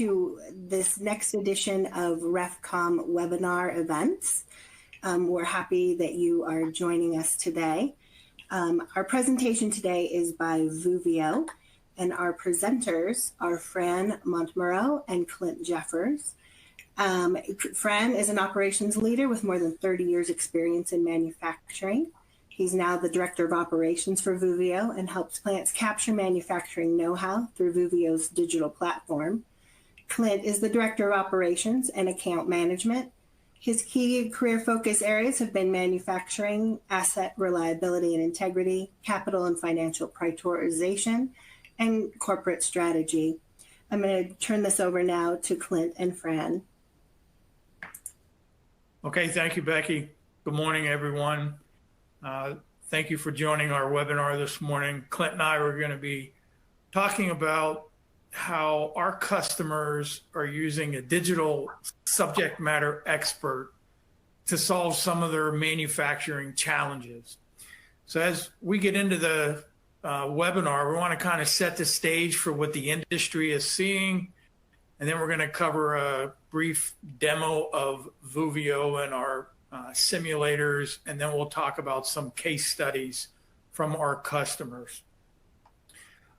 to this next edition of RefCom webinar events. We're happy that you are joining us today. Our presentation today is by Voovio, and our presenters are Fran Montemurro and Clint Jeffus. Fran is an operations leader with more than 30 years experience in manufacturing. He's now the Director of Operations for Voovio and helps plants capture manufacturing know-how through Voovio's digital platform. Clint is the Director of Operations and Account Management. His key career focus areas have been manufacturing, asset reliability and integrity, capital and financial prioritization, and corporate strategy. I'm going to turn this over now to Clint and Fran. Okay, thank you, Becky. Good morning, everyone. Thank you for joining our webinar this morning. Clint and I are going to be talking about how our customers are using a digital subject matter expert to solve some of their manufacturing challenges. So as we get into the webinar, we want to kind of set the stage for what the industry is seeing, and then we're going to cover a brief demo of Voovio and our simulators, and then we'll talk about some case studies from our customers.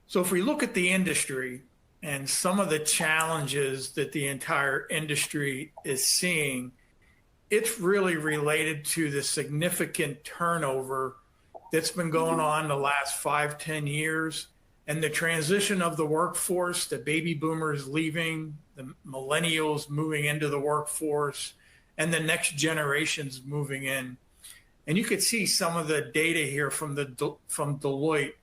So if we look at the industry and some of the challenges that the entire industry is seeing, it's really related to the significant turnover that's been going on the last 5-10 years, and the transition of the workforce, the baby boomers leaving, the millennials moving into the workforce, and the next generations moving in. And you could see some of the data here from Deloitte,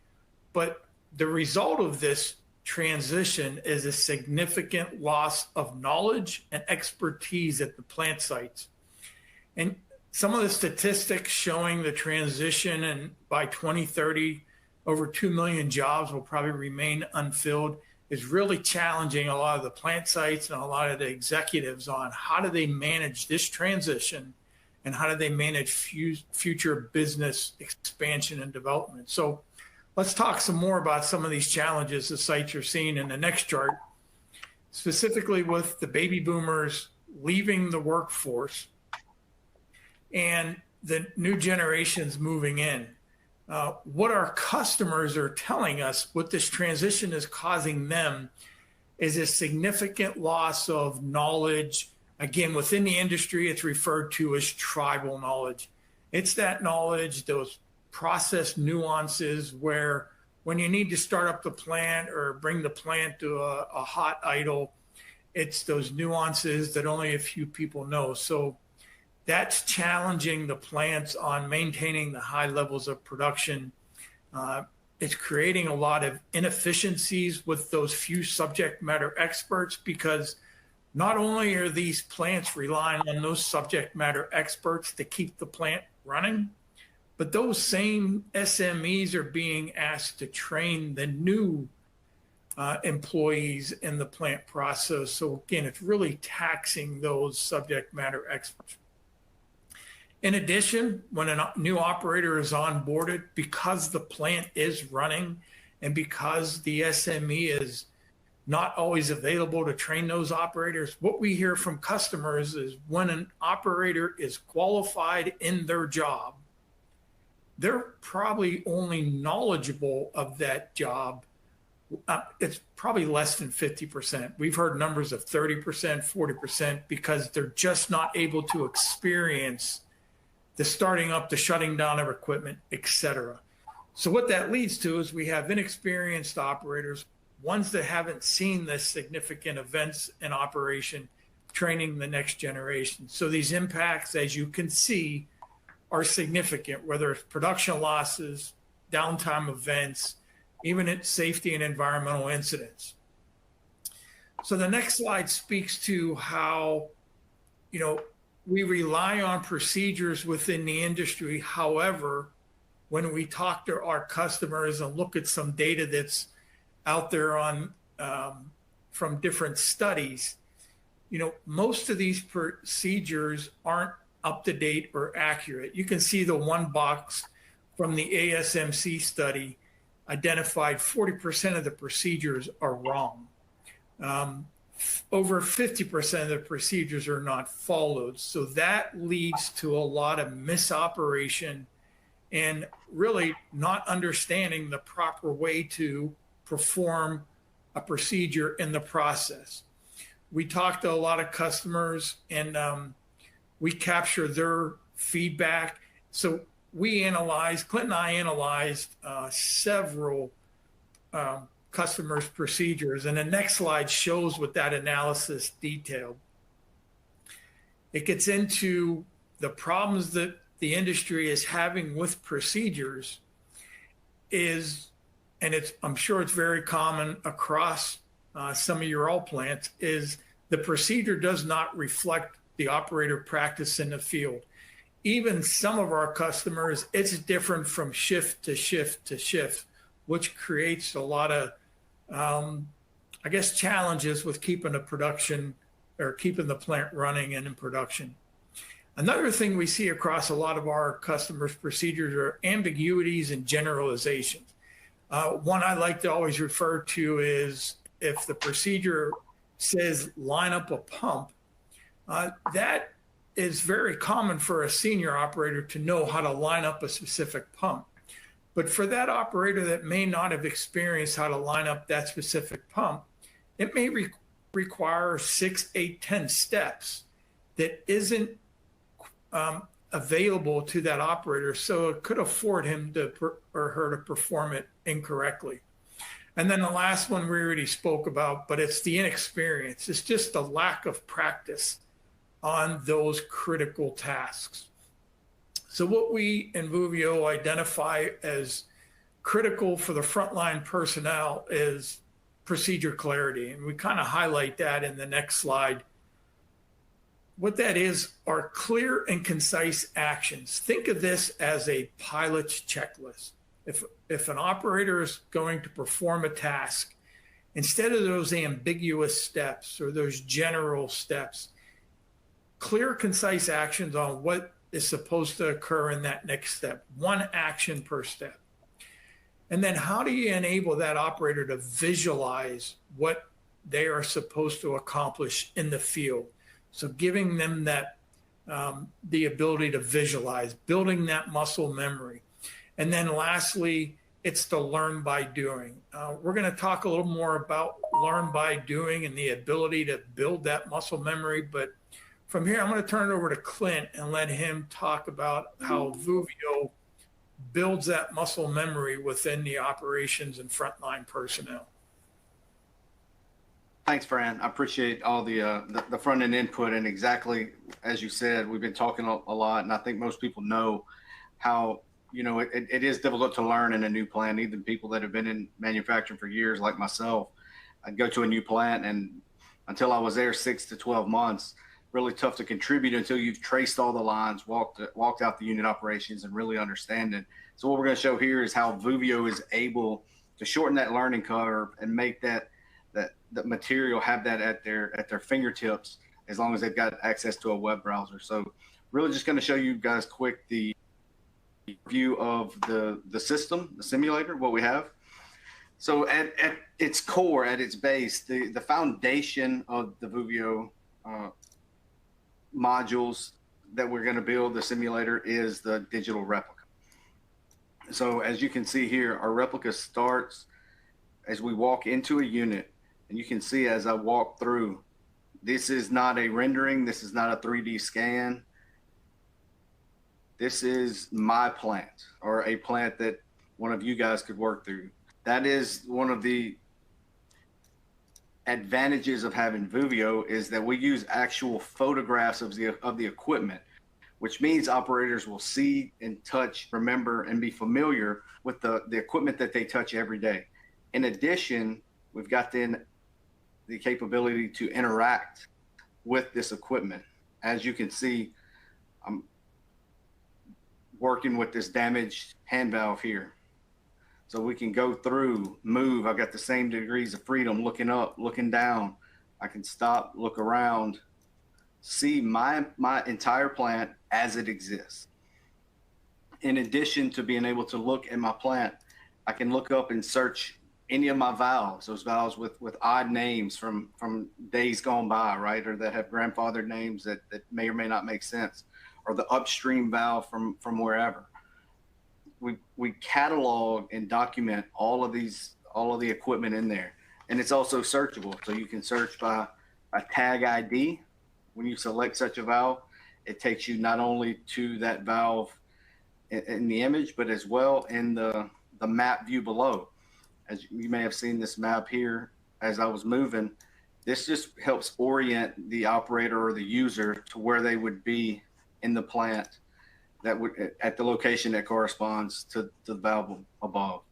but the result of this transition is a significant loss of knowledge and expertise at the plant sites. And some of the statistics showing the transition, and by 2030, over 2 million jobs will probably remain unfilled, is really challenging a lot of the plant sites and a lot of the executives on how do they manage this transition and how do they manage future business expansion and development. So let's talk some more about some of these challenges the sites are seeing in the next chart, specifically with the baby boomers leaving the workforce and the new generations moving in. What our customers are telling us, what this transition is causing them, is a significant loss of knowledge. Again, within the industry, it's referred to as tribal knowledge. It's that knowledge, those process nuances where when you need to start up the plant or bring the plant to a hot idle, it's those nuances that only a few people know. So that's challenging the plants on maintaining the high levels of production. It's creating a lot of inefficiencies with those few subject matter experts, because not only are these plants relying on those subject matter experts to keep the plant running, but those same SMEs are being asked to train the new employees in the plant process. So again, it's really taxing those subject matter experts. In addition, when a new operator is onboarded, because the plant is running and because the SME is not always available to train those operators, what we hear from customers is when an operator is qualified in their job, they're probably only knowledgeable of that job. It's probably less than 50%. We've heard numbers of 30%, 40%, because they're just not able to experience the starting up, the shutting down of equipment, et cetera. So what that leads to is we have inexperienced operators, ones that haven't seen the significant events in operation, training the next generation. So these impacts, as you can see, are significant, whether it's production losses, downtime events, even at safety and environmental incidents. So the next slide speaks to how, we rely on procedures within the industry. However, when we talk to our customers and look at some data that's out there on from different studies, most of these procedures aren't up to date or accurate. You can see the one box from the ASMC study identified 40% of the procedures are wrong. over 50% of the procedures are not followed. So that leads to a lot of misoperation and really not understanding the proper way to perform a procedure in the process. We talk to a lot of customers, and we capture their feedback. So we analyzed, Clint and I analyzed several customers' procedures, and the next slide shows what that analysis detailed. It gets into the problems that the industry is having with procedures is, and I'm sure it's very common across some of your oil plants, is the procedure does not reflect the operator practice in the field. Even some of our customers, it's different from shift to shift to shift, which creates a lot of, I guess, challenges with keeping the production or keeping the plant running and in production. Another thing we see across a lot of our customers' procedures are ambiguities and generalizations. One I like to always refer to is if the procedure says line up a pump, that is very common for a senior operator to know how to line up a specific pump. But for that operator that may not have experienced how to line up that specific pump, it may require 6, 8, 10 steps that isn't available to that operator. So it could afford him or her to perform it incorrectly. And then the last one we already spoke about, but it's the inexperience. It's just the lack of practice on those critical tasks. So what we in Voovio identify as critical for the frontline personnel is procedure clarity. And we kind of highlight that in the next slide. What that is are clear and concise actions. Think of this as a pilot's checklist. If an operator is going to perform a task, instead of those ambiguous steps or those general steps, clear, concise actions on what is supposed to occur in that next step, one action per step. And then how do you enable that operator to visualize what they are supposed to accomplish in the field? So giving them that, the ability to visualize, building that muscle memory. And then lastly, it's to learn by doing. We're going to talk a little more about learn by doing and the ability to build that muscle memory. But from here, I'm going to turn it over to Clint and let him talk about how Voovio builds that muscle memory within the operations and frontline personnel. Thanks, Fran. I appreciate all the front end input, and exactly as you said, we've been talking a lot, and I think most people know how it is difficult to learn in a new plant. Even people that have been in manufacturing for years, like myself, I'd go to a new plant, and until I was there 6 to 12 months, really tough to contribute until you've traced all the lines, walked out the unit operations, and really understand it. So what we're going to show here is how Voovio is able to shorten that learning curve and make that material have that at their fingertips as long as they've got access to a web browser. So really just going to show you guys quick the view of the system, the simulator, what we have. So at its core, at its base, the foundation of the Voovio modules that we're going to build the simulator is the digital replica. So as you can see here, our replica starts as we walk into a unit, and you can see as I walk through, this is not a rendering, this is not a 3D scan. This is my plant, or a plant that one of you guys could work through. That is one of the advantages of having Voovio, is that we use actual photographs of the equipment, which means operators will see and touch, remember, and be familiar with the equipment that they touch every day. In addition, we've got then the capability to interact with this equipment. As you can see, I'm working with this damaged hand valve here. So we can go through, move. I've got the same degrees of freedom, looking up, looking down. I can stop, look around, see my entire plant as it exists. In addition to being able to look at my plant, I can look up and search any of my valves, those valves with odd names from days gone by, right? Or that have grandfathered names that may or may not make sense, or the upstream valve from wherever. We catalog and document all of the equipment in there. And it's also searchable. So you can search by a tag ID. When you select such a valve, it takes you not only to that valve in the image, but as well in the map view below. As you may have seen this map here as I was moving, this just helps orient the operator or the user to where they would be in the plant at the location that corresponds to the valve above.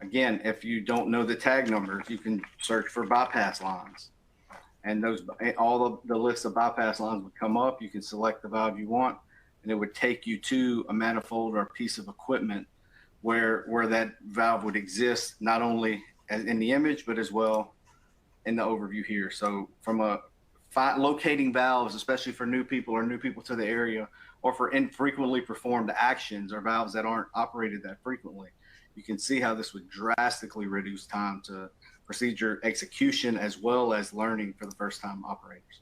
Again, if you don't know the tag numbers, you can search for bypass lines. And all of the list of bypass lines would come up. You can select the valve you want, and it would take you to a manifold or a piece of equipment where that valve would exist, not only in the image, but as well in the overview here. So from locating valves, especially for new people or new people to the area, or for infrequently performed actions or valves that aren't operated that frequently, you can see how this would drastically reduce time to procedure execution as well as learning for the first time operators.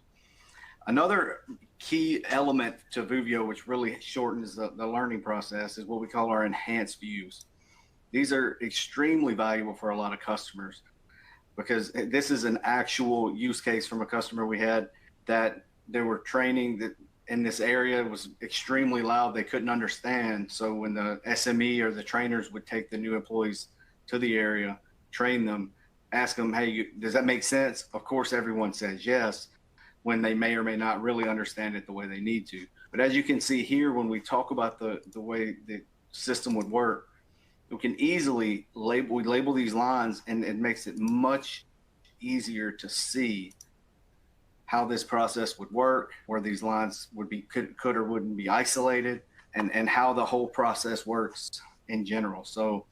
Another key element to Voovio, which really shortens the learning process, is what we call our enhanced views. These are extremely valuable for a lot of customers because this is an actual use case from a customer we had that they were training that in this area was extremely loud. They couldn't understand. So when the SME or the trainers would take the new employees to the area, train them, ask them, hey, does that make sense? Of course, everyone says yes, when they may or may not really understand it the way they need to. But as you can see here, when we talk about the way the system would work, we can easily label these lines, and it makes it much easier to see how this process would work, where these lines would be could or wouldn't be isolated, and how the whole process works in general. So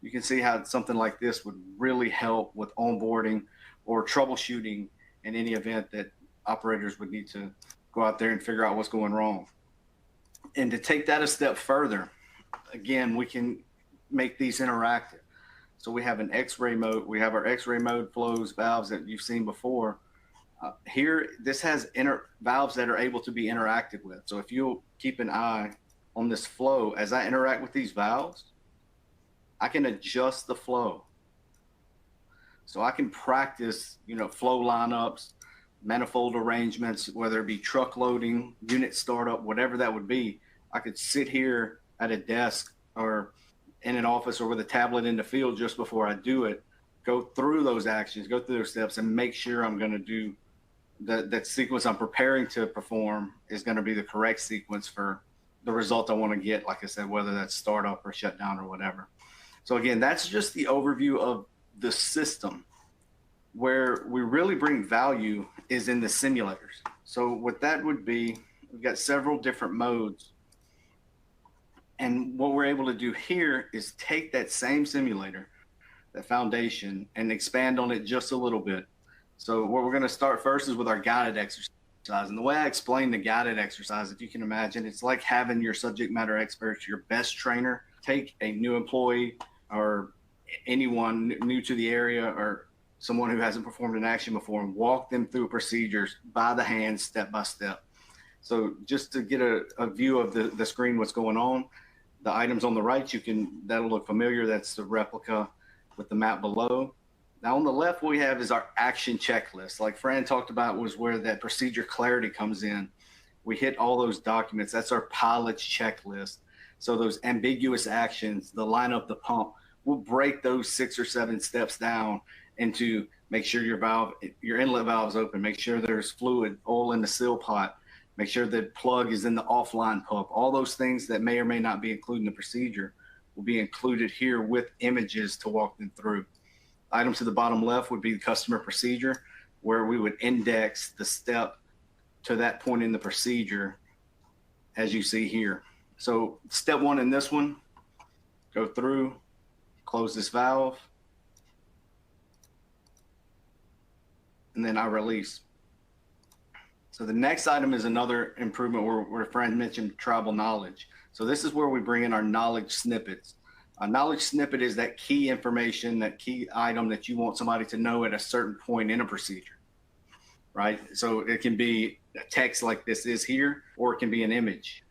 you can see how something like this would really help with onboarding or troubleshooting in any event that operators would need to go out there and figure out what's going wrong. And to take that a step further, again, we can make these interactive. So we have an X-ray mode. We have our X-ray mode flows, valves that you've seen before. Here, this has valves that are able to be interacted with. So if you'll keep an eye on this flow, as I interact with these valves, I can adjust the flow. So I can practice, flow lineups, manifold arrangements, whether it be truck loading, unit startup, whatever that would be. I could sit here at a desk or in an office or with a tablet in the field just before I do it, go through those actions, go through those steps, and make sure I'm going to do that sequence I'm preparing to perform is going to be the correct sequence for the result I want to get, like I said, whether that's startup or shutdown or whatever. So again, that's just the overview of the system. Where we really bring value is in the simulators. So what that would be, we've got several different modes. And what we're able to do here is take that same simulator, that foundation, and expand on it just a little bit. So what we're going to start first is with our guided exercise. And the way I explain the guided exercise, if you can imagine, it's like having your subject matter experts, your best trainer, take a new employee or anyone new to the area or someone who hasn't performed an action before and walk them through procedures by the hand, step by step. So just to get a view of the screen, what's going on, the items on the right, that'll look familiar. That's the replica with the map below. Now on the left, what we have is our action checklist. Like Fran talked about, was where that procedure clarity comes in. We hit all those documents. That's our pilot's checklist. So those ambiguous actions, the line up the pump, we'll break those 6 or 7 steps down into make sure your inlet valve is open, make sure there's fluid, oil in the seal pot, make sure the plug is in the offline pump. All those things that may or may not be included in the procedure will be included here with images to walk them through. Item to the bottom left would be the customer procedure, where we would index the step to that point in the procedure, as you see here. So step 1 in this one, go through, close this valve, and then I release. So the next item is another improvement where Fran mentioned tribal knowledge. So this is where we bring in our knowledge snippets. A knowledge snippet is that key information, that key item that you want somebody to know at a certain point in a procedure, right? So it can be a text like this is here, or it can be an image.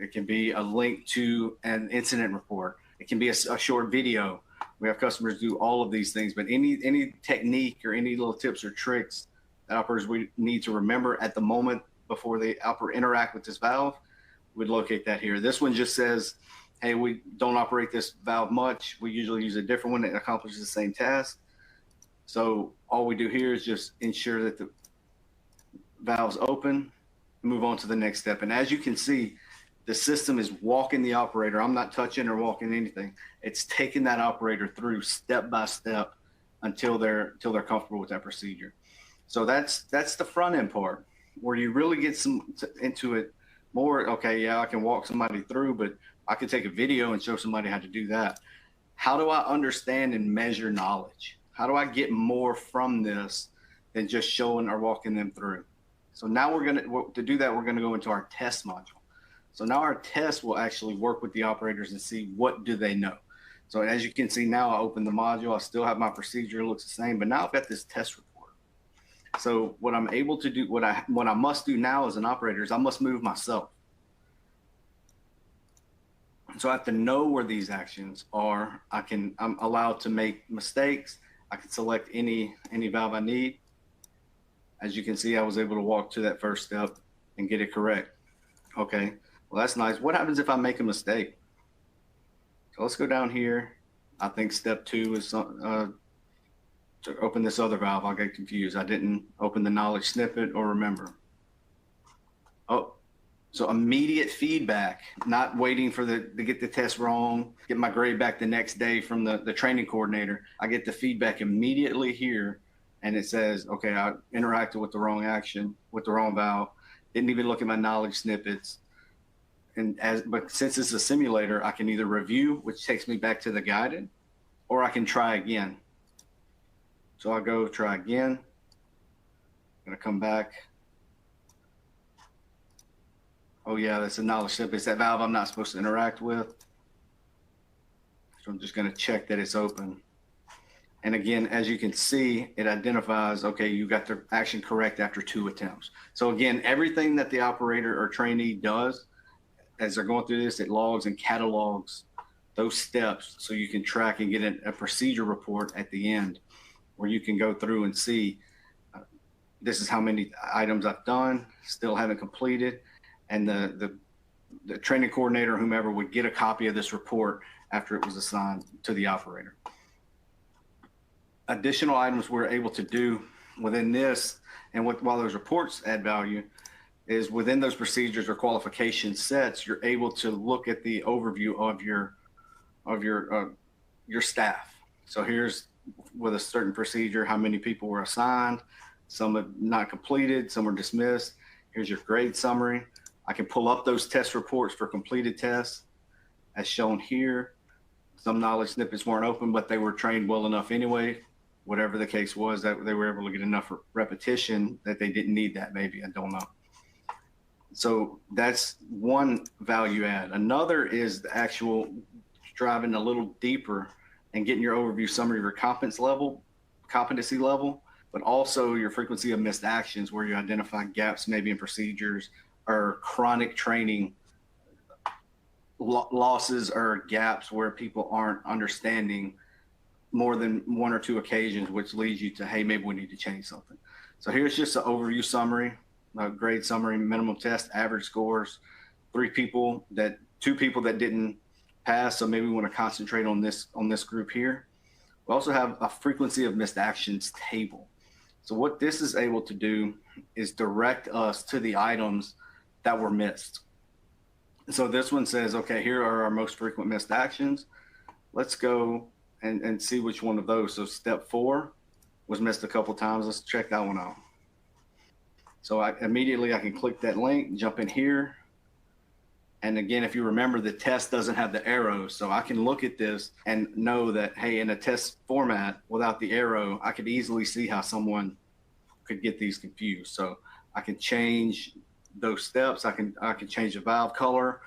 It can be a link to an incident report. It can be a short video. We have customers do all of these things, but any technique or any little tips or tricks that operators we need to remember at the moment before they interact with this valve, we'd locate that here. This one just says, hey, we don't operate this valve much. We usually use a different one that accomplishes the same task. So all we do here is just ensure that the valve's open, move on to the next step. And as you can see, the system is walking the operator. I'm not touching or walking anything. It's taking that operator through step by step until they're comfortable with that procedure. So that's the front end part where you really get into it more. Okay, yeah, I can walk somebody through, but I could take a video and show somebody how to do that. How do I understand and measure knowledge? How do I get more from this than just showing or walking them through? So now to do that, we're gonna go into our test module. So now our test will actually work with the operators and see what do they know. So as you can see now, I open the module, I still have my procedure, it looks the same, but now I've got this test report. So what I'm able to do, what I must do now as an operator is I must move myself. So I have to know where these actions are. I'm allowed to make mistakes. I can select any valve I need. As you can see, I was able to walk to that first step and get it correct. Okay, well, that's nice. What happens if I make a mistake? So let's go down here. I think step 2 is to open this other valve. I'll get confused. I didn't open the knowledge snippet or remember. Oh, so immediate feedback, not waiting to get the test wrong, get my grade back the next day from the training coordinator. I get the feedback immediately here, and it says, okay, I interacted with the wrong action, with the wrong valve, didn't even look at my knowledge snippets. But since it's a simulator, I can either review, which takes me back to the guided, or I can try again. So I'll go try again. I'm gonna come back. Oh yeah, that's a knowledge snippet. It's that valve I'm not supposed to interact with. So I'm just gonna check that it's open. And again, as you can see, it identifies, okay, you got the action correct after 2 attempts. So again, everything that the operator or trainee does as they're going through this, it logs and catalogs those steps so you can track and get a procedure report at the end where you can go through and see this is how many items I've done, still haven't completed. And the training coordinator or whomever would get a copy of this report after it was assigned to the operator. Additional items we're able to do within this, and while those reports add value, is within those procedures or qualification sets, you're able to look at the overview of your staff. So here's with a certain procedure, how many people were assigned, some have not completed, some were dismissed. Here's your grade summary. I can pull up those test reports for completed tests as shown here. Some knowledge snippets weren't open, but they were trained well enough anyway. Whatever the case was, that they were able to get enough repetition that they didn't need that, maybe, I don't know. So that's one value add. Another is the actual driving a little deeper and getting your overview summary of your competency level, but also your frequency of missed actions where you identify gaps maybe in procedures or chronic training losses or gaps where people aren't understanding more than 1 or 2 occasions, which leads you to, hey, maybe we need to change something. So here's just an overview summary, grade summary, minimum test, average scores, 2 people that didn't pass. So maybe we want to concentrate on this group here. We also have a frequency of missed actions table. So what this is able to do is direct us to the items that were missed. So this one says, okay, here are our most frequent missed actions. Let's go and see which one of those. So step 4 was missed a couple times. Let's check that one out. So immediately I can click that link, jump in here. And again, if you remember, the test doesn't have the arrows. So I can look at this and know that, hey, in a test format without the arrow, I could easily see how someone could get these confused. So I can change those steps. I can change the valve color.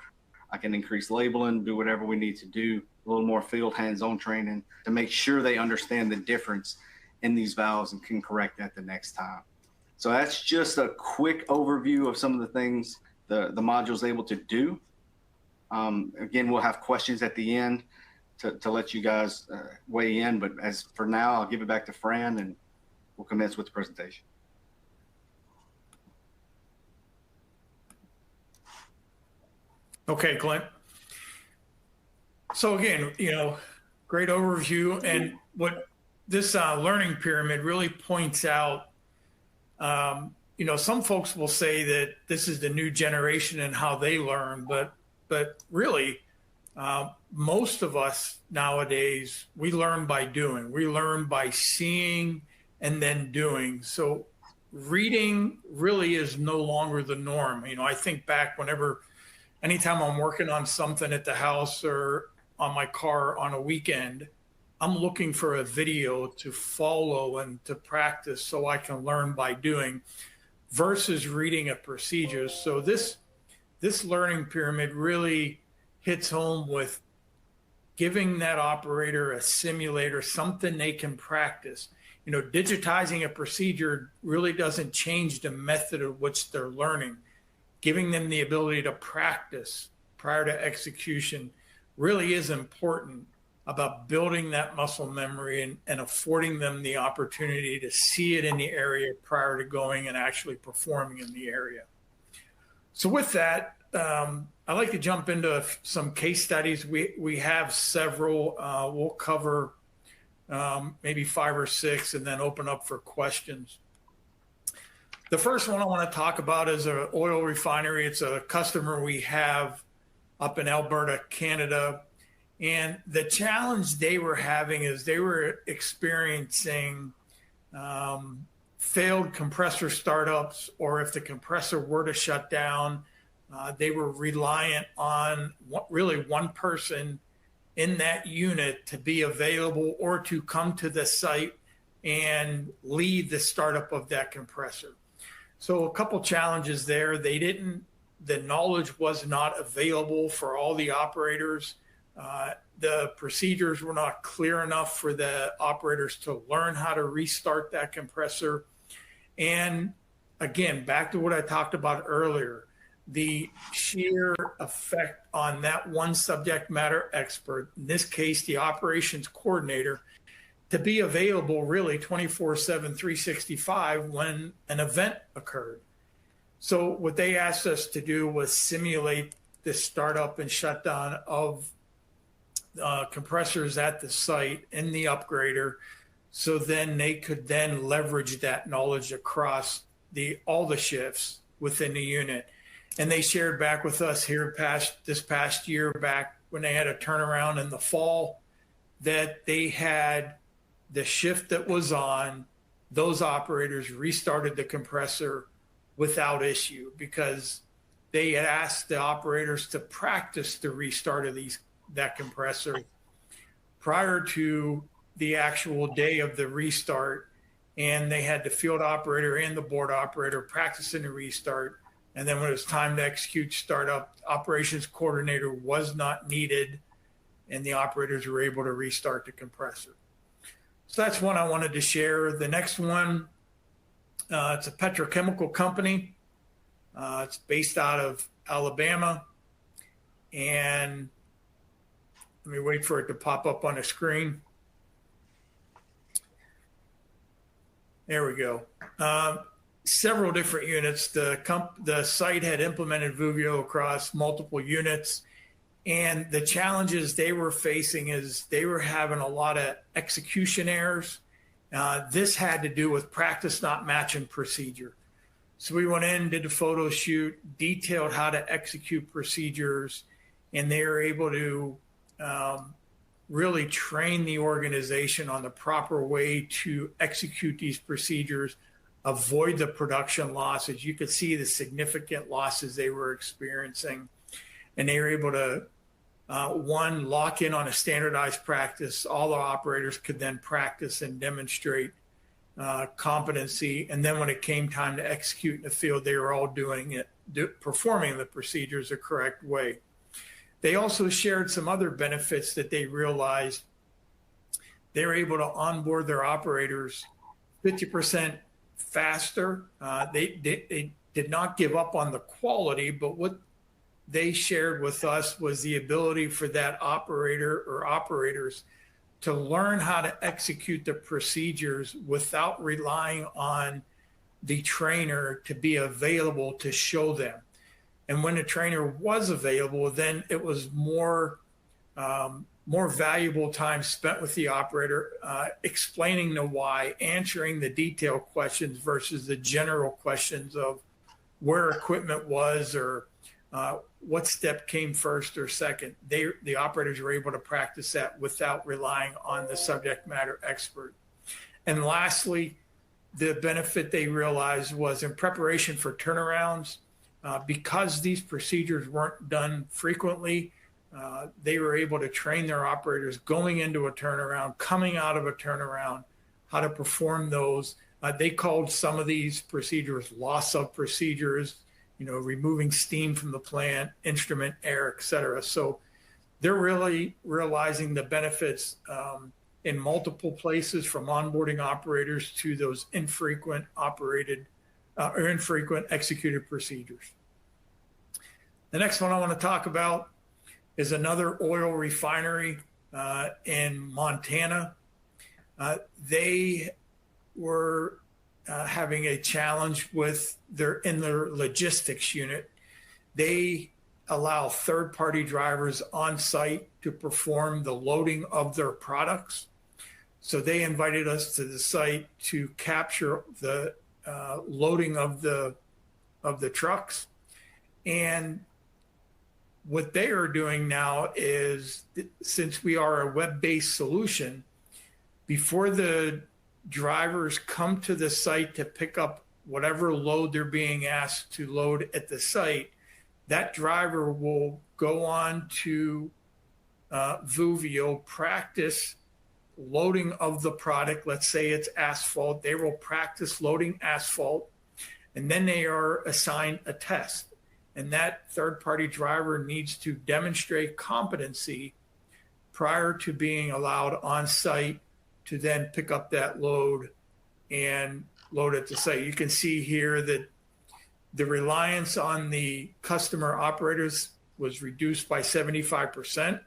I can increase labeling, do whatever we need to do a little more field hands-on training to make sure they understand the difference in these valves and can correct that the next time. So that's just a quick overview of some of the things the module's able to do. Again, we'll have questions at the end to let you guys weigh in, but as for now, I'll give it back to Fran and we'll commence with the presentation. Okay, Clint. So again, great overview. And what this learning pyramid really points out, some folks will say that this is the new generation and how they learn, but really, most of us nowadays, we learn by doing. We learn by seeing and then doing. So reading really is no longer the norm. I think back anytime I'm working on something at the house or on my car on a weekend, I'm looking for a video to follow and to practice so I can learn by doing versus reading a procedure. So this learning pyramid really hits home with giving that operator a simulator, something they can practice. Digitizing a procedure really doesn't change the method of which they're learning. Giving them the ability to practice prior to execution really is important about building that muscle memory and affording them the opportunity to see it in the area prior to going and actually performing in the area. So with that, I'd like to jump into some case studies. We have several. We'll cover maybe 5 or 6 and then open up for questions. The first one I want to talk about is an oil refinery. It's a customer we have up in Alberta, Canada. And the challenge they were having is they were experiencing failed compressor startups, or if the compressor were to shut down, they were reliant on really one person in that unit to be available or to come to the site and lead the startup of that compressor. So a couple challenges there. The knowledge was not available for all the operators. The procedures were not clear enough for the operators to learn how to restart that compressor. And again, back to what I talked about earlier, the sheer effect on that one subject matter expert, in this case, the operations coordinator, to be available really 24/7, 365 when an event occurred. So what they asked us to do was simulate the startup and shutdown of compressors at the site in the upgrader, so then they could then leverage that knowledge across all the shifts within the unit. And they shared back with us this past year, back when they had a turnaround in the fall, that they had the shift that was on, those operators restarted the compressor without issue because they had asked the operators to practice the restart of that compressor prior to the actual day of the restart. And they had the field operator and the board operator practicing the restart. And then when it was time to execute startup, operations coordinator was not needed and the operators were able to restart the compressor. So that's one I wanted to share. The next one, it's a petrochemical company. It's based out of Alabama. And let me wait for it to pop up on the screen. There we go. Several different units. The site had implemented Voovio across multiple units. And the challenges they were facing is they were having a lot of execution errors. This had to do with practice not matching procedure. So we went in, did a photo shoot, detailed how to execute procedures, and they were able to really train the organization on the proper way to execute these procedures, avoid the production losses. You could see the significant losses they were experiencing. And they were able to, one, lock in on a standardized practice. All the operators could then practice and demonstrate competency. And then when it came time to execute in the field, they were all doing it, performing the procedures the correct way. They also shared some other benefits that they realized. They were able to onboard their operators 50% faster. They did not give up on the quality, but what they shared with us was the ability for that operator or operators to learn how to execute the procedures without relying on the trainer to be available to show them. And when the trainer was available, then it was more valuable time spent with the operator, explaining the why, answering the detailed questions versus the general questions of where equipment was or what step came first or second. The operators were able to practice that without relying on the subject matter expert. And lastly, the benefit they realized was in preparation for turnarounds, because these procedures weren't done frequently, they were able to train their operators going into a turnaround, coming out of a turnaround, how to perform those. They called some of these procedures loss of procedures, removing steam from the plant, instrument air, et cetera. So they're really realizing the benefits in multiple places, from onboarding operators to those infrequent executed procedures. The next one I want to talk about is another oil refinery in Montana. They were having a challenge with their logistics unit. They allow third-party drivers on site to perform the loading of their products. So they invited us to the site to capture the loading of the trucks. And what they are doing now is, since we are a web-based solution, before the drivers come to the site to pick up whatever load they're being asked to load at the site, that driver will go on to Voovio, practice loading of the product. Let's say it's asphalt. They will practice loading asphalt, and then they are assigned a test. And that third-party driver needs to demonstrate competency prior to being allowed on site to then pick up that load and load at the site. You can see here that the reliance on the customer operators was reduced by 75%.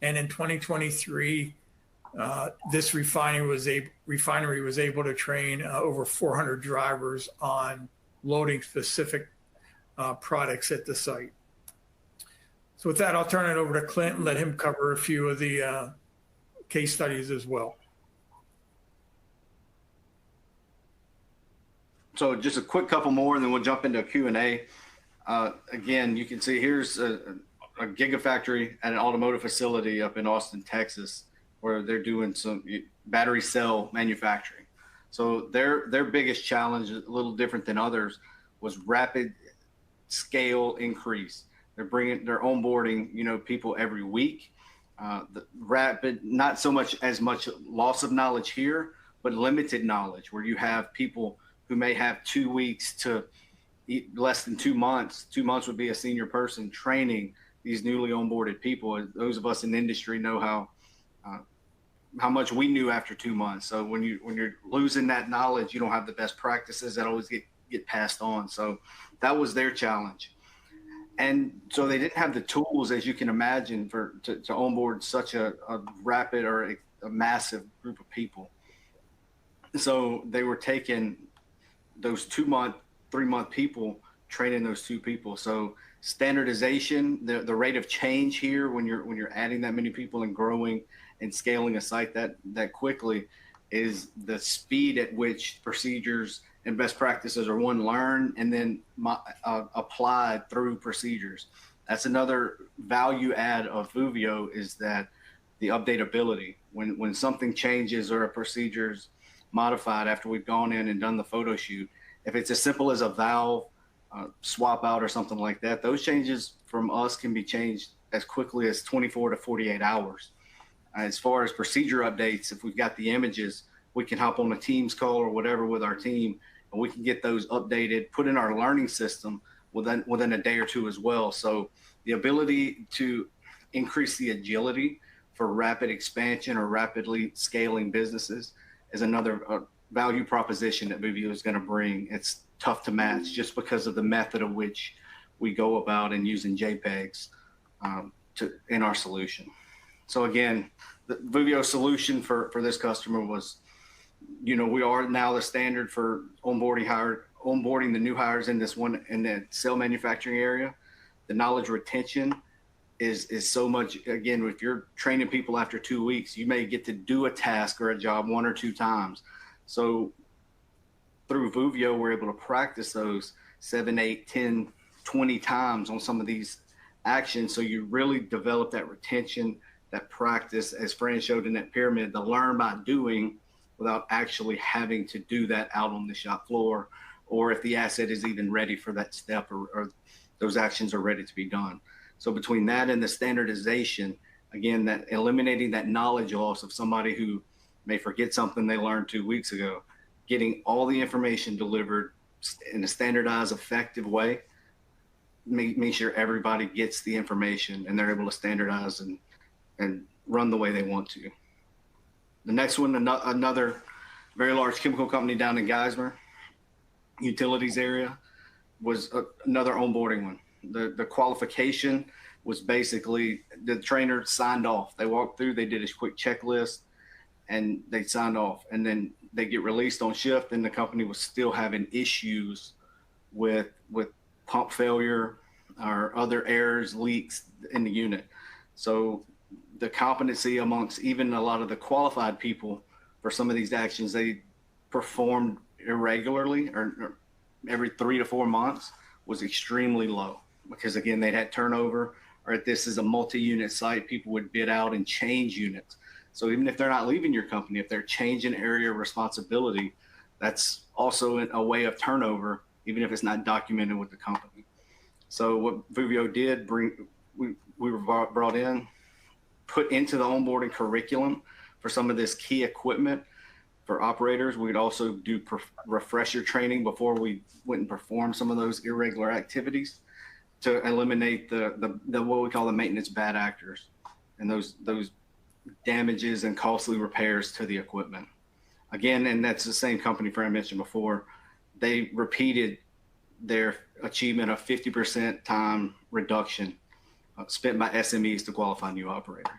And in 2023, this refinery was able to train over 400 drivers on loading specific products at the site. So with that, I'll turn it over to Clint and let him cover a few of the case studies as well. So just a quick couple more, and then we'll jump into a Q&A. Again, you can see here's a gigafactory at an automotive facility up in Austin, Texas, where they're doing some battery cell manufacturing. So their biggest challenge, a little different than others, was rapid scale increase. They're onboarding, people every week. The rapid, not so much loss of knowledge here, but limited knowledge, where you have people who may have 2 weeks to less than 2 months. 2 months would be a senior person training these newly onboarded people. Those of us in the industry know how much we knew after 2 months. So when you're losing that knowledge, you don't have the best practices that always get passed on. So that was their challenge. And so they didn't have the tools, as you can imagine, to onboard such a rapid or a massive group of people. So they were taking those 2 month, 3 month people, training those 2 people. So standardization, the rate of change here when you're adding that many people and growing and scaling a site that quickly, is the speed at which procedures and best practices are learned and then applied through procedures. That's another value add of Voovio, is that the updatability. When something changes or a procedure's modified after we've gone in and done the photo shoot, if it's as simple as a valve swap out or something like that, those changes from us can be changed as quickly as 24 to 48 hours. As far as procedure updates, if we've got the images, we can hop on a Teams call or whatever with our team, and we can get those updated, put in our learning system within a day or two as well. So the ability to increase the agility for rapid expansion or rapidly scaling businesses is another value proposition that Voovio is going to bring. It's tough to match just because of the method of which we go about in using JPEGs in our solution. So again, the Voovio solution for this customer was, we are now the standard for onboarding the new hires in the cell manufacturing area. The knowledge retention is so much. Again, if you're training people after 2 weeks, you may get to do a task or a job 1 or 2 times. So through Voovio, we're able to practice those 7, 8, 10, 20 times on some of these actions. So you really develop that retention, that practice, as Fran showed in that pyramid, the learn by doing without actually having to do that out on the shop floor, or if the asset is even ready for that step or those actions are ready to be done. So between that and the standardization, again, that eliminating that knowledge loss of somebody who may forget something they learned 2 weeks ago, getting all the information delivered in a standardized, effective way, make sure everybody gets the information and they're able to standardize and run the way they want to. The next one, another very large chemical company down in Geismar, utilities area, was another onboarding one. The qualification was basically the trainer signed off. They walked through, they did a quick checklist, and they signed off. And then they get released on shift, and the company was still having issues with pump failure or other errors, leaks in the unit. So the competency amongst even a lot of the qualified people for some of these actions, they performed irregularly or every 3 to 4 months, was extremely low, because again, they'd had turnover, or if this is a multi-unit site, people would bid out and change units. So even if they're not leaving your company, if they're changing area of responsibility, that's also a way of turnover, even if it's not documented with the company. So what Voovio did, we were brought in, put into the onboarding curriculum for some of this key equipment for operators. We'd also do refresher training before we went and performed some of those irregular activities to eliminate the what we call the maintenance bad actors and those damages and costly repairs to the equipment. Again, and that's the same company Fran mentioned before, they repeated their achievement of 50% time reduction spent by SMEs to qualify new operators.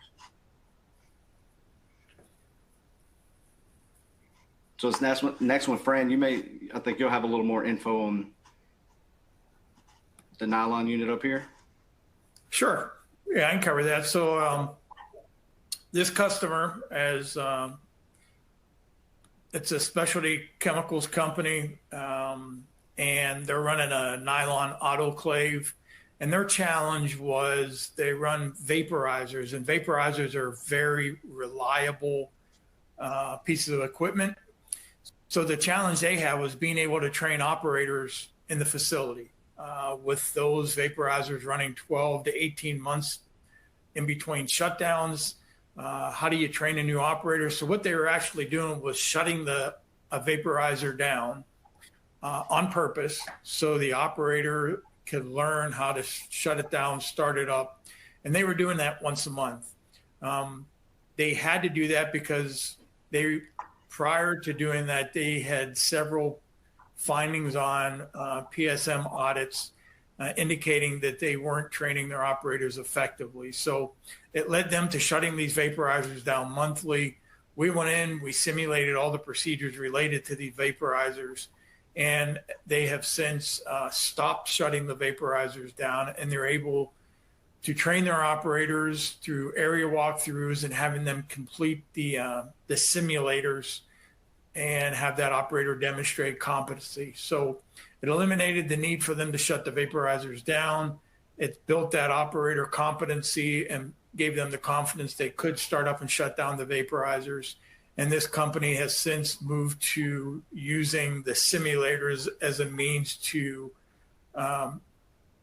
So this next one, Fran, I think you'll have a little more info on the nylon unit up here. Sure. Yeah, I can cover that. So this customer, it's a specialty chemicals company, and they're running a nylon autoclave. And their challenge was they run vaporizers, and vaporizers are very reliable pieces of equipment. So the challenge they had was being able to train operators in the facility with those vaporizers running 12 to 18 months in between shutdowns. How do you train a new operator? So what they were actually doing was shutting a vaporizer down on purpose so the operator could learn how to shut it down, start it up. And they were doing that once a month. They had to do that because prior to doing that, they had several findings on PSM audits indicating that they weren't training their operators effectively. So it led them to shutting these vaporizers down monthly. We went in, we simulated all the procedures related to these vaporizers, and they have since stopped shutting the vaporizers down, and they're able to train their operators through area walkthroughs and having them complete the simulators and have that operator demonstrate competency. So it eliminated the need for them to shut the vaporizers down. It built that operator competency and gave them the confidence they could start up and shut down the vaporizers. And this company has since moved to using the simulators as a means to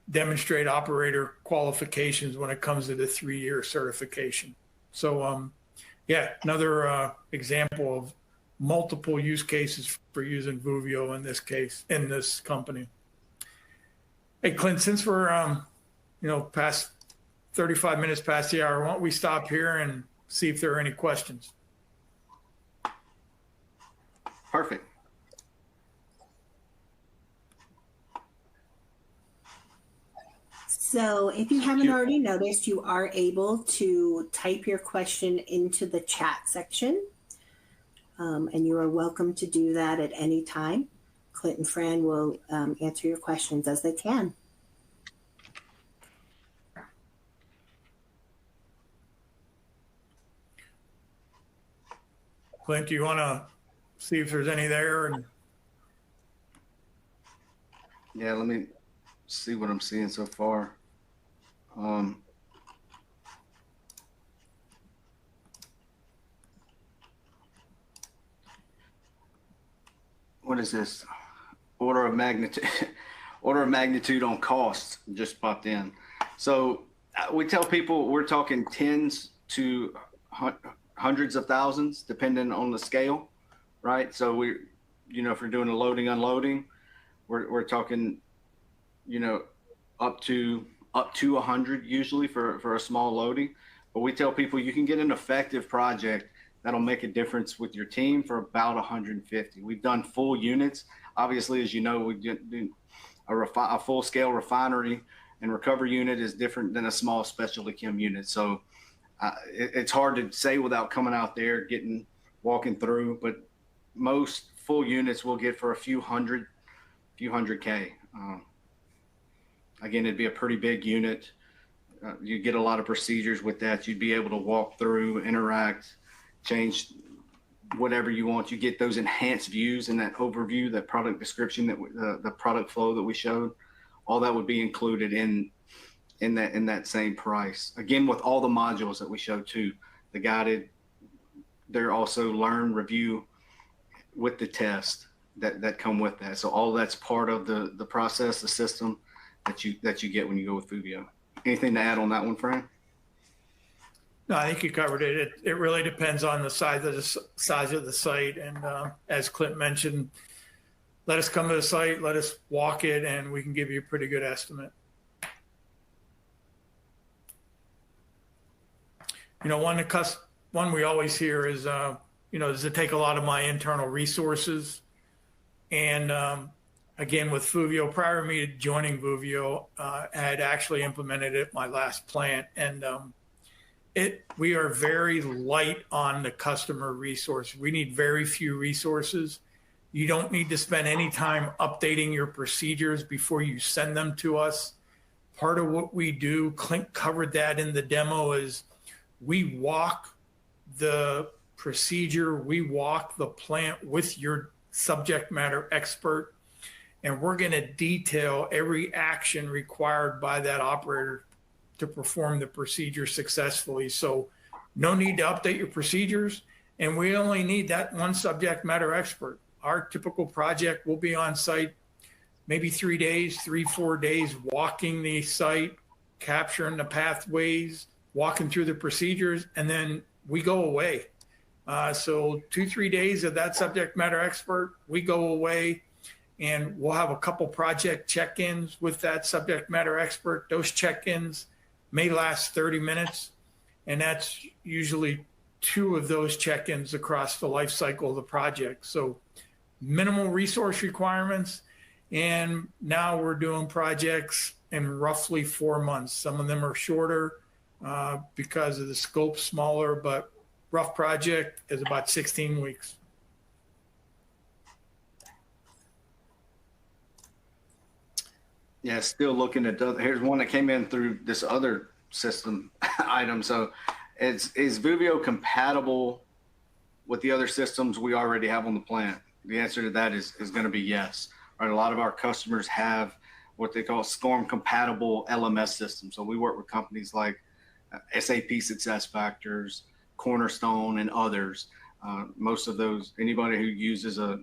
demonstrate operator qualifications when it comes to the 3-year certification. So, another example of multiple use cases for using Voovio in this case, in this company. Hey, Clint, since we're past 35 minutes past the hour. Why don't we stop here and see if there are any questions? Perfect. So if you haven't already noticed, you are able to type your question into the chat section. And you are welcome to do that at any time. Clint and Fran will answer your questions as they can. Clint, do you want to see if there's any there? Yeah, let me see what I'm seeing so far. What is this? Order of magnitude on costs just popped in. So we tell people we're talking tens to hundreds of thousands, depending on the scale, right? So if we're doing a loading, unloading, we're talking, up to 100 usually for a small loading. But we tell people you can get an effective project that'll make a difference with your team for about 150. We've done full units. Obviously, as you know, we do a full scale refinery and recovery unit is different than a small specialty chem unit. So it's hard to say without coming out there, walking through, but most full units will get for a few hundred K. Again, it'd be a pretty big unit. You get a lot of procedures with that. You'd be able to walk through, interact, change whatever you want. You get those enhanced views and that overview, that product description, the product flow that we showed. All that would be included in that same price. Again, with all the modules that we showed too, the guided, they're also learn, review with the test that come with that. So all that's part of the process, the system that you get when you go with Voovio. Anything to add on that one, Fran? No, I think you covered it. It really depends on the size of the site. And as Clint mentioned, let us come to the site, let us walk it, and we can give you a pretty good estimate. One we always hear is, does it take a lot of my internal resources? And again, with Voovio, prior to me joining Voovio, I had actually implemented it at my last plant. And we are very light on the customer resource. We need very few resources. You don't need to spend any time updating your procedures before you send them to us. Part of what we do, Clint covered that in the demo, is we walk the procedure, we walk the plant with your subject matter expert, and we're going to detail every action required by that operator to perform the procedure successfully. So no need to update your procedures, and we only need that one subject matter expert. Our typical project will be on site maybe 3 days, 3-4 days, walking the site, capturing the pathways, walking through the procedures, and then we go away. So 2-3 days of that subject matter expert, we go away, and we'll have a couple project check-ins with that subject matter expert. Those check-ins may last 30 minutes, and that's usually 2 of those check-ins across the life cycle of the project. So minimal resource requirements, and now we're doing projects in roughly 4 months. Some of them are shorter because of the scope smaller, but rough project is about 16 weeks. Yeah, still looking at here's one that came in through this other system item. So is Voovio compatible with the other systems we already have on the plant? The answer to that is going to be yes. Right, a lot of our customers have what they call SCORM compatible LMS systems. So we work with companies like SAP SuccessFactors, Cornerstone, and others. Most of those, anybody who uses a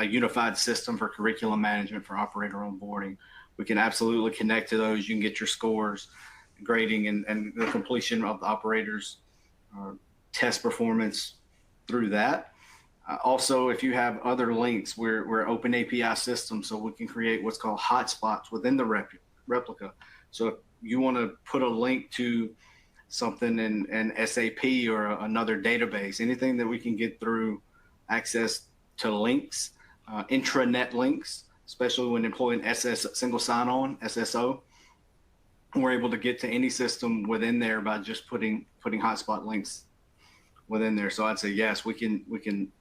unified system for curriculum management for operator onboarding, we can absolutely connect to those. You can get your scores, grading, and the completion of the operators' test performance through that. Also, if you have other links, we're open API system, so we can create what's called hotspots within the replica. So if you want to put a link to something in SAP or another database, anything that we can get through access to links, intranet links, especially when employing single sign-on, SSO, we're able to get to any system within there by just putting hotspot links within there. So I'd say yes, we can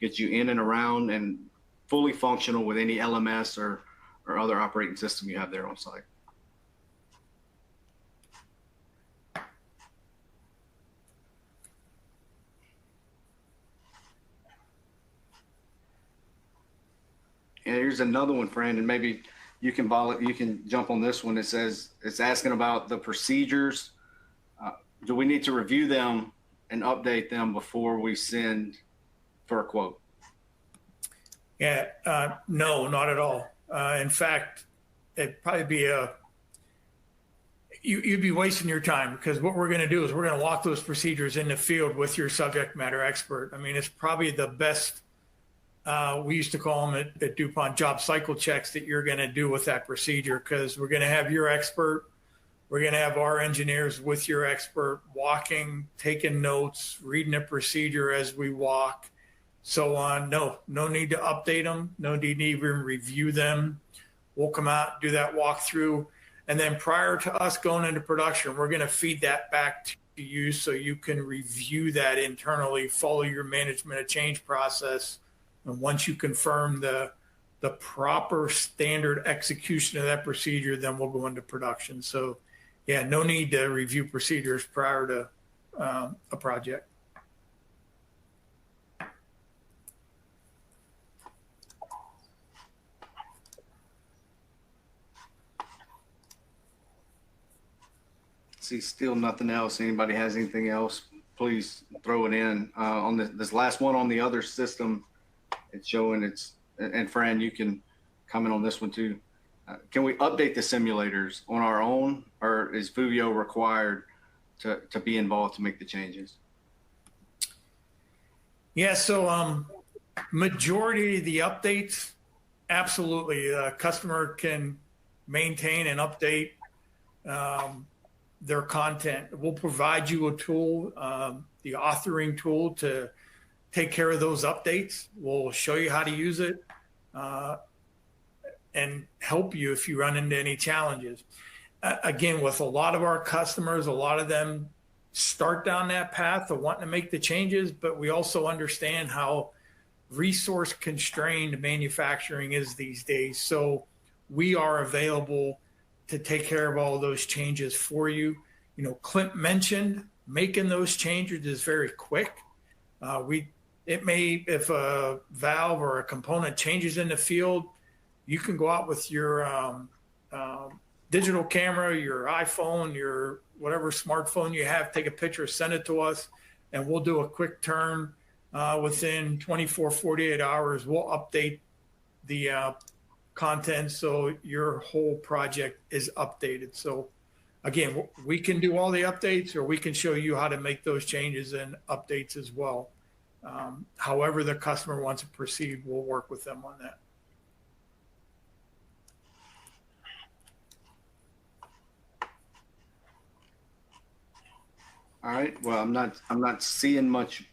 get you in and around and fully functional with any LMS or other operating system you have there on site. And here's another one, Fran, and maybe you can jump on this one. It says it's asking about the procedures. Do we need to review them and update them before we send for a quote? Yeah, no, not at all. In fact, it'd probably be you'd be wasting your time, because what we're going to do is we're going to walk those procedures in the field with your subject matter expert. I mean, it's probably the best. We used to call them at DuPont job cycle checks that you're going to do with that procedure, because we're going to have your expert. We're going to have our engineers with your expert walking, taking notes, reading the procedure as we walk, so on. No need to update them. No need to even review them. We'll come out, do that walkthrough. And then prior to us going into production, we're going to feed that back to you so you can review that internally, follow your management of change process. And once you confirm the proper standard execution of that procedure, then we'll go into production. So, yeah, no need to review procedures prior to a project. See, still nothing else. Anybody has anything else, please throw it in. On this last one on the other system, it's showing and Fran, you can comment on this one too. Can we update the simulators on our own, or is Voovio required to be involved to make the changes? Yeah, so majority of the updates, absolutely. The customer can maintain and update their content. We'll provide you a tool, the authoring tool, to take care of those updates. We'll show you how to use it and help you if you run into any challenges. Again, with a lot of our customers, a lot of them start down that path of wanting to make the changes, but we also understand how resource constrained manufacturing is these days. So we are available to take care of all those changes for you. You know, Clint mentioned making those changes is very quick. If a valve or a component changes in the field, you can go out with your digital camera, your iPhone, your whatever smartphone you have, take a picture, send it to us, and we'll do a quick turn within 24, 48 hours. We'll update the content so your whole project is updated. So again, we can do all the updates, or we can show you how to make those changes and updates as well. However the customer wants to proceed, we'll work with them on that. All right. Well, I'm not seeing much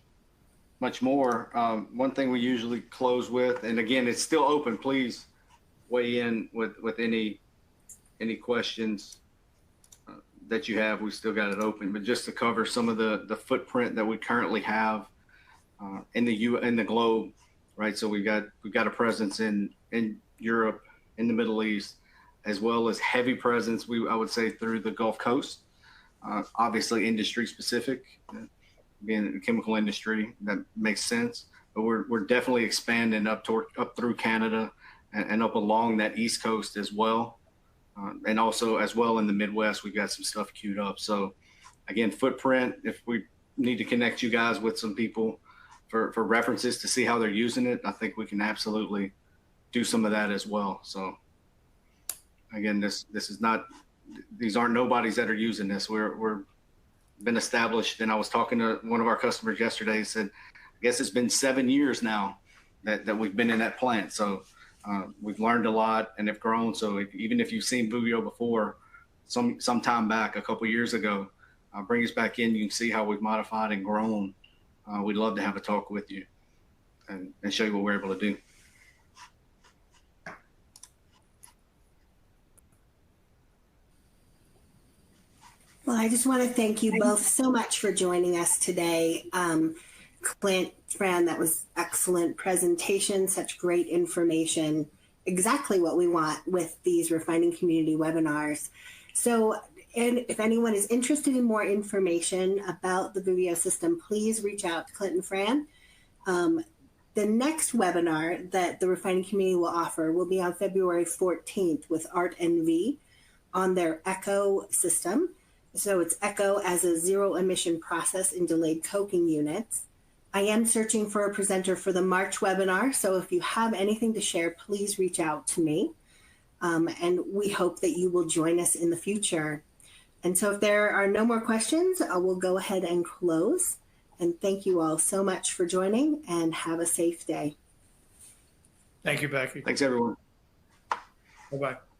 more. One thing we usually close with, and again, it's still open. Please weigh in with any questions that you have. We still got it open, but just to cover some of the footprint that we currently have in the globe, right? So we've got a presence in Europe, in the Middle East, as well as heavy presence, I would say, through the Gulf Coast. Obviously industry specific, being the chemical industry, that makes sense, but we're definitely expanding up through Canada and up along that East Coast as well. And also as well in the Midwest, we've got some stuff queued up. So again, footprint, if we need to connect you guys with some people for references to see how they're using it, I think we can absolutely do some of that as well. So again, this is not, these aren't nobodies that are using this. We're been established. And I was talking to one of our customers yesterday, and said, I guess it's been 7 years now that we've been in that plant. So we've learned a lot and have grown. So even if you've seen Voovio before, some time back, a couple years ago. Bring us back in. You can see how we've modified and grown. We'd love to have a talk with you and show you what we're able to do. Well, I just want to thank you both so much for joining us today. Clint, Fran, that was excellent presentation, such great information, exactly what we want with these refining community webinars. So, and if anyone is interested in more information about the Voovio system, please reach out to Clint and Fran. The next webinar that the refining community will offer will be on February 14th with Art and V on their ECHO system. So it's ECHO as a zero emission process in delayed coking units. I am searching for a presenter for the March webinar. So if you have anything to share, please reach out to me. And we hope that you will join us in the future. And so if there are no more questions, I will go ahead and close. And thank you all so much for joining, and have a safe day. Thank you, Becky. Thanks, everyone. Bye-bye.